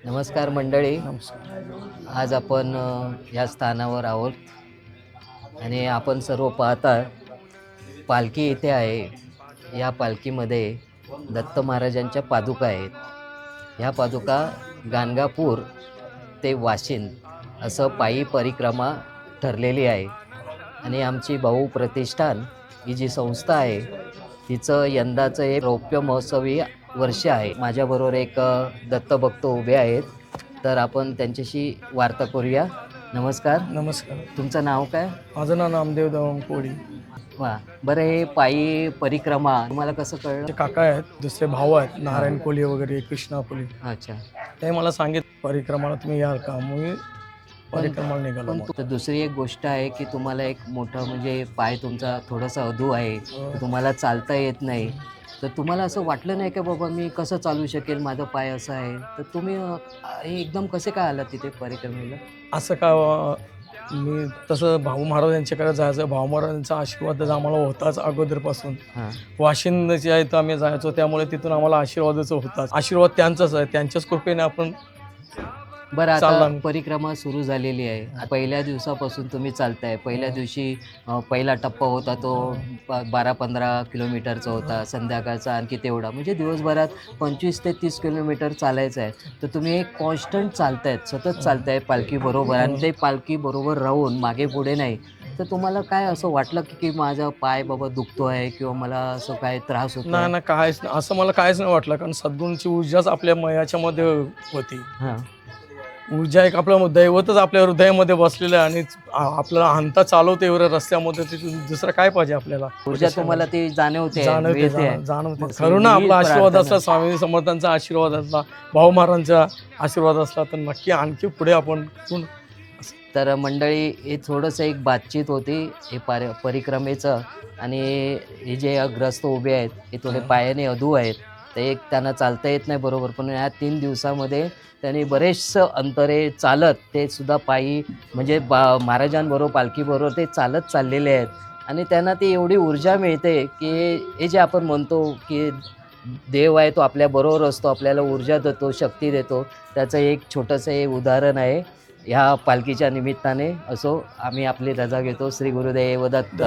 नमस्कार मंडळी. नमस्कार. आज आपण या स्थानावर आहोत आणि आपण सर्व पाहता पालखी इथे आहे. या पालखीमध्ये दत्त महाराजांच्या पादुका आहेत. ह्या पादुका गाणगापूर ते वाशिंद असं पायी परिक्रमा ठरलेली आहे आणि आमची भाऊ प्रतिष्ठान ही जी संस्था आहे तिचं यंदाचं हे रौप्य महोत्सवी वर्ष आहे. माझ्याबरोबर एक दत्तभक्त उभे आहेत, तर आपण त्यांच्याशी वार्ता करूया. नमस्कार. नमस्कार. तुमचं नाव काय? माझं नाव नामदेव दवम कोळी. वा, बरं, हे पायी परिक्रमा तुम्हाला कसं कळलं? ते काका आहेत, दुसरे भाऊ आहेत, नारायण कोली वगैरे, कृष्णा कोली. अच्छा. ते मला सांगित परिक्रमाला तुम्ही याल का, मी परिक्रमाला निघालो. पण दुसरी एक गोष्ट आहे की तुम्हाला एक मोठा म्हणजे पाय तुमचा थोडासा अधू आहे, तुम्हाला चालता येत नाही, तर तुम्हाला असं वाटलं नाही का बाबा मी कसं चालू शकेल, माझा पाय असा आहे, तर तुम्ही हे एकदम कसे काय आलात तिथे परिक्रमेला? असं का मी तसं भाऊ महाराज यांच्याकडे जायचं, भाऊ महाराजांचा आशीर्वाद आम्हाला होताच अगोदरपासून. वाशिंद जे आहे तर आम्ही जायचो, त्यामुळे तिथून आम्हाला आशीर्वादाचा होताच. आशीर्वाद त्यांचाच आहे, त्यांच्याच कृपेने आपण. बरं, आता परिक्रमा सुरू झालेली आहे. पहिल्या दिवसापासून तुम्ही चालताय. पहिल्या दिवशी पहिला टप्पा होता तो 12-15 किलोमीटरचा होता, संध्याकाळचा आणखी तेवढा, म्हणजे दिवसभरात 25 ते 30 किलोमीटर चालायचं आहे. तर तुम्ही एक कॉन्स्टंट चालतायत, सतत चालताय पालखीबरोबर, आणि ते पालखीबरोबर राहून मागे पुढे नाही. तर तुम्हाला काय असं वाटलं की माझा पाय बाबा दुखतो आहे किंवा मला असं काय त्रास होतो? नाही ना, काहीच नाही, असं मला काहीच नाही वाटलं, कारण सद्गुरूंची ऊर्जाच आपल्या याच्यामध्ये होती. ऊर्जा एक आपलं दैवतच आपल्या हृदयामध्ये बसलेलं आहे, आणि आपल्याला हाणता चालवते एवढ्या रस्त्यामध्ये, दुसरं काय पाहिजे आपल्याला? ऊर्जा तुम्हाला ती जाणवते. खरं ना, आपला आशीर्वाद असला, स्वामी समर्थांचा आशीर्वाद असला, भाऊ महाराजांचा आशीर्वाद असला, तर नक्की आणखी पुढे आपण. तर मंडळी, हे थोडंसं एक बातचीत होती हे परिक्रमेचं. आणि हे जे ग्रस्त उभे आहेत हे थोडे पायाने अधू आहेत, तर एक त्यांना चालता येत नाही बरोबर, पण या 3 दिवसामध्ये त्यांनी बरेचसं अंतरे चालत ते सुद्धा पायी म्हणजे महाराजांबरोबर पालखीबरोबर ते चालत चाललेले आहेत. आणि त्यांना ती एवढी ऊर्जा मिळते की हे जे आपण म्हणतो की देव आहे तो आपल्याबरोबर असतो, आपल्याला ऊर्जा देतो, शक्ती देतो, त्याचं एक छोटंसं हे उदाहरण आहे. ह्या पालखीच्या निमित्ताने असो आम्ही आपली रजा घेतो. श्री गुरुदेव दत्त.